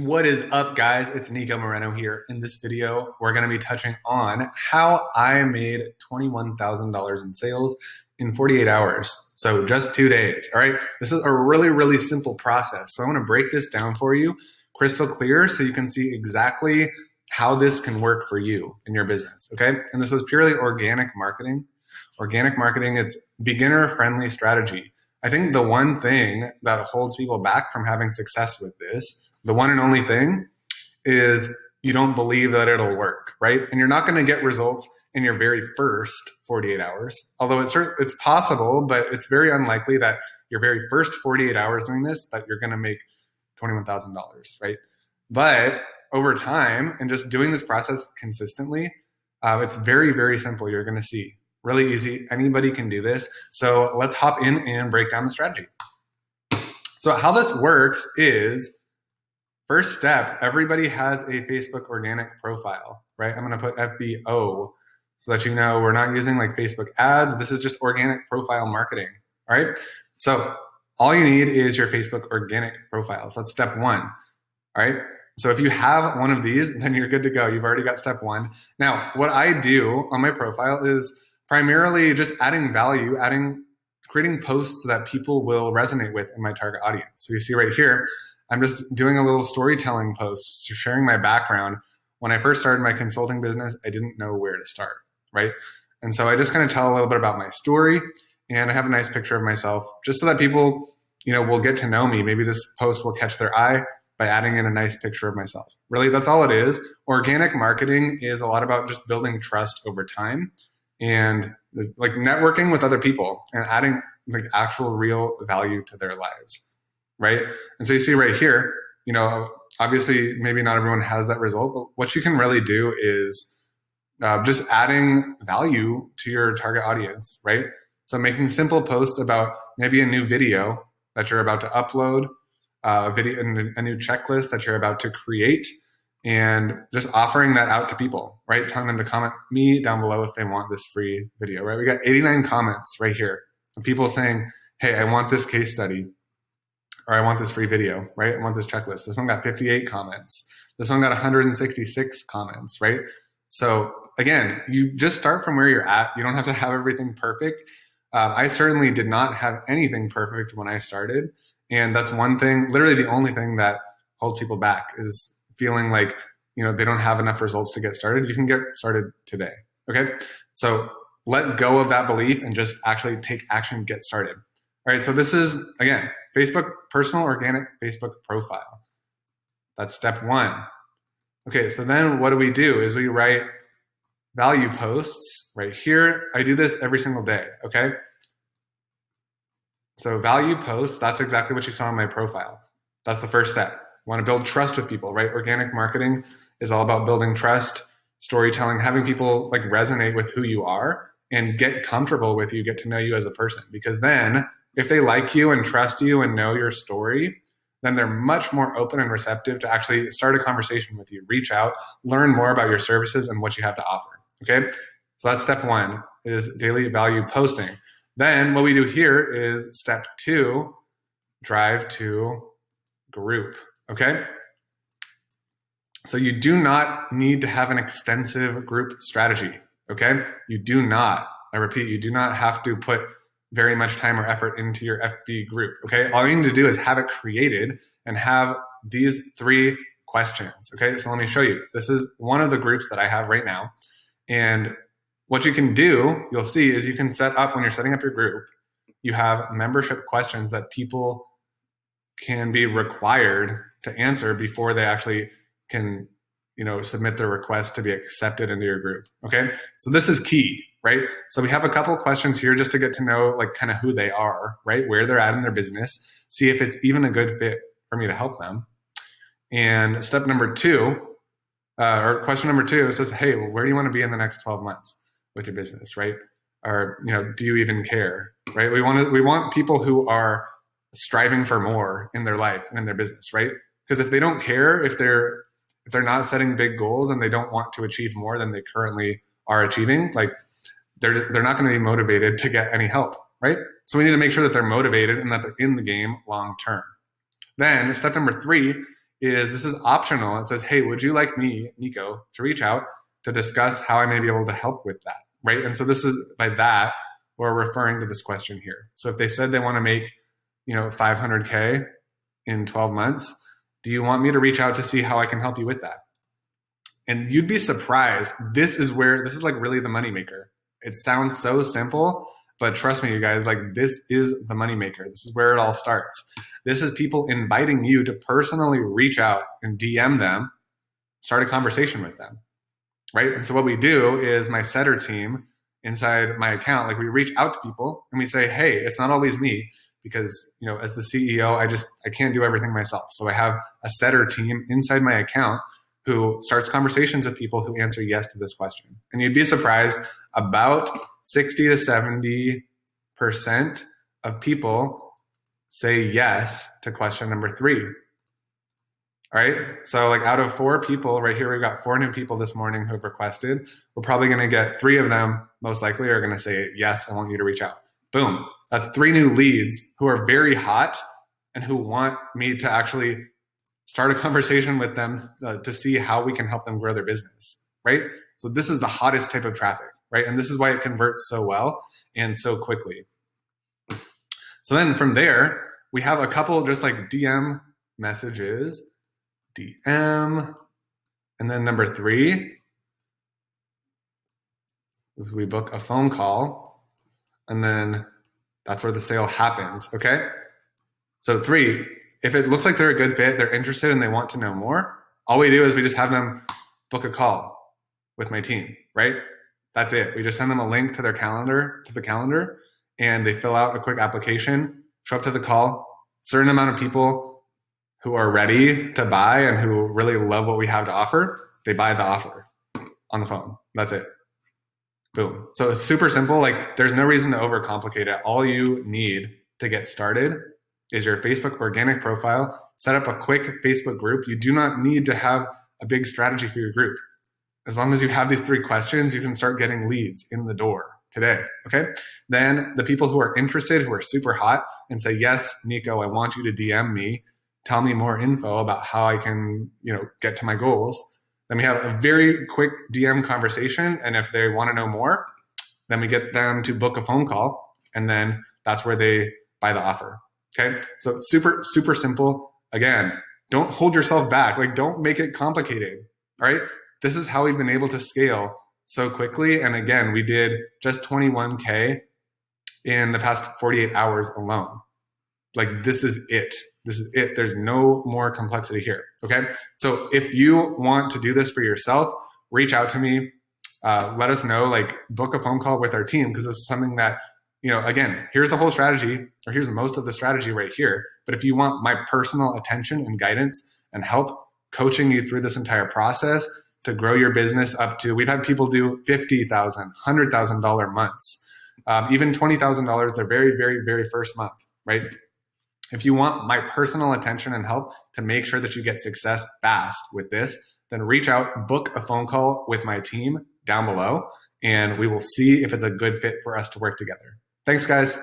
What is up, guys? It's Nico Moreno here. In this video, we're going to be touching on how I made $21,000 in sales in 48 hours. So just 2 days. All right. This is a really, really simple process. So I want to break this down for you crystal clear so you can see exactly how this can work for you in your business. Okay. And this was purely organic marketing. Organic marketing, it's beginner friendly strategy. I think the one thing that holds people back from having success with this, the one and only thing, is you don't believe that it'll work, right? And you're not going to get results in your very first 48 hours. Although it's possible, but it's very unlikely that your very first 48 hours doing this, that you're going to make $21,000, right? But over time and just doing this process consistently, it's very, very simple. You're going to see really easy. Anybody can do this. So let's hop in and break down the strategy. So how this works is, first step, everybody has a Facebook organic profile, right? I'm going to put FBO so that you know we're not using like Facebook ads. This is just organic profile marketing, all right? So all you need is your Facebook organic profile. So that's step one, all right? So if you have one of these, then you're good to go. You've already got step one. Now, what I do on my profile is primarily just adding value, creating posts that people will resonate with in my target audience. So you see right here, I'm just doing a little storytelling post, sharing my background. When I first started my consulting business, I didn't know where to start, right? And so I just kind of tell a little bit about my story, and I have a nice picture of myself just so that people, will get to know me. Maybe this post will catch their eye by adding in a nice picture of myself. Really, that's all it is. Organic marketing is a lot about just building trust over time and like networking with other people and adding like actual real value to their lives. Right? And so you see right here, obviously maybe not everyone has that result, but what you can really do is just adding value to your target audience, right? So making simple posts about maybe a new video that you're about to upload, a new checklist that you're about to create, and just offering that out to people, right? Telling them to comment me down below if they want this free video, right? We got 89 comments right here of people saying, hey, I want this case study, or I want this free video, right? I want this checklist. This one got 58 comments. This one got 166 comments, right? So again, you just start from where you're at. You don't have to have everything perfect. I certainly did not have anything perfect when I started. And that's one thing, literally the only thing that holds people back is feeling like, they don't have enough results to get started. You can get started today, okay? So let go of that belief and just actually take action, get started. All right, so this is, again, Facebook personal organic Facebook profile. That's step one. Okay, so then what do? Is we write value posts right here. I do this every single day, okay? So value posts, that's exactly what you saw in my profile. That's the first step. You want to build trust with people, right? Organic marketing is all about building trust, storytelling, having people like resonate with who you are and get comfortable with you, get to know you as a person. Because then if they like you and trust you and know your story, then they're much more open and receptive to actually start a conversation with you, reach out, learn more about your services and what you have to offer, okay? So that's step one, is daily value posting. Then what we do here is step two, drive to group, okay? So you do not need to have an extensive group strategy, okay? You do not, I repeat, you do not have to put very much time or effort into your FB group, okay? All you need to do is have it created and have these 3 questions, okay? So let me show you. This is one of the groups that I have right now. And what you can do, you'll see, is you can set up, when you're setting up your group, you have membership questions that people can be required to answer before they actually can, submit their request to be accepted into your group, okay? So this is key, right? So we have a couple of questions here just to get to know like kind of who they are, right? Where they're at in their business, see if it's even a good fit for me to help them. And step number 2, or question number 2, it says, hey, well, where do you want to be in the next 12 months with your business, right? Or, do you even care, right? We want people who are striving for more in their life and in their business, right? Because if they don't care, if they're not setting big goals and they don't want to achieve more than they currently are achieving, like they're not going to be motivated to get any help, right? So we need to make sure that they're motivated and that they're in the game long term. Then step number 3 is this is optional. It says, hey, would you like me, Nico, to reach out to discuss how I may be able to help with that, right? And so this is, by that, we're referring to this question here. So if they said they want to make, 500K in 12 months, do you want me to reach out to see how I can help you with that? And you'd be surprised. This is like really the moneymaker. It sounds so simple, but trust me, you guys, like this is the moneymaker. This is where it all starts. This is people inviting you to personally reach out and DM them, start a conversation with them, right? And so what we do is my setter team inside my account, like we reach out to people and we say, hey, it's not always me because, as the CEO, I can't do everything myself. So I have a setter team inside my account who starts conversations with people who answer yes to this question. And you'd be surprised, about 60 to 70% of people say yes to question number 3. All right. So like out of 4 people right here, we've got 4 new people this morning who have requested. We're probably going to get 3 of them most likely are going to say, yes, I want you to reach out. Boom. That's 3 new leads who are very hot and who want me to actually start a conversation with them to see how we can help them grow their business, right? So this is the hottest type of traffic, right? And this is why it converts so well and so quickly. So then from there, we have a couple just like DM messages, DM, and then number 3, we book a phone call, and then that's where the sale happens, okay? So 3, if it looks like they're a good fit, they're interested and they want to know more, all we do is we just have them book a call with my team, right? That's it. We just send them a link to the calendar, and they fill out a quick application, show up to the call. Certain amount of people who are ready to buy and who really love what we have to offer, they buy the offer on the phone. That's it. Boom. So it's super simple. Like there's no reason to overcomplicate it. All you need to get started is your Facebook organic profile, set up a quick Facebook group. You do not need to have a big strategy for your group. As long as you have these 3 questions, you can start getting leads in the door today, okay? Then the people who are interested, who are super hot and say, yes, Nico, I want you to DM me, tell me more info about how I can, get to my goals. Then we have a very quick DM conversation. And if they want to know more, then we get them to book a phone call. And then that's where they buy the offer. Okay. So super, super simple. Again, don't hold yourself back. Like don't make it complicated. All right. This is how we've been able to scale so quickly. And again, we did just 21K in the past 48 hours alone. Like this is it. This is it. There's no more complexity here. Okay. So if you want to do this for yourself, reach out to me. Let us know, like book a phone call with our team. Cause this is something that, again, here's the whole strategy, or here's most of the strategy right here. But if you want my personal attention and guidance and help coaching you through this entire process to grow your business up to, we've had people do $50,000, $100,000 months, even $20,000 their very, very, very first month, right? If you want my personal attention and help to make sure that you get success fast with this, then reach out, book a phone call with my team down below, and we will see if it's a good fit for us to work together. Thanks, guys.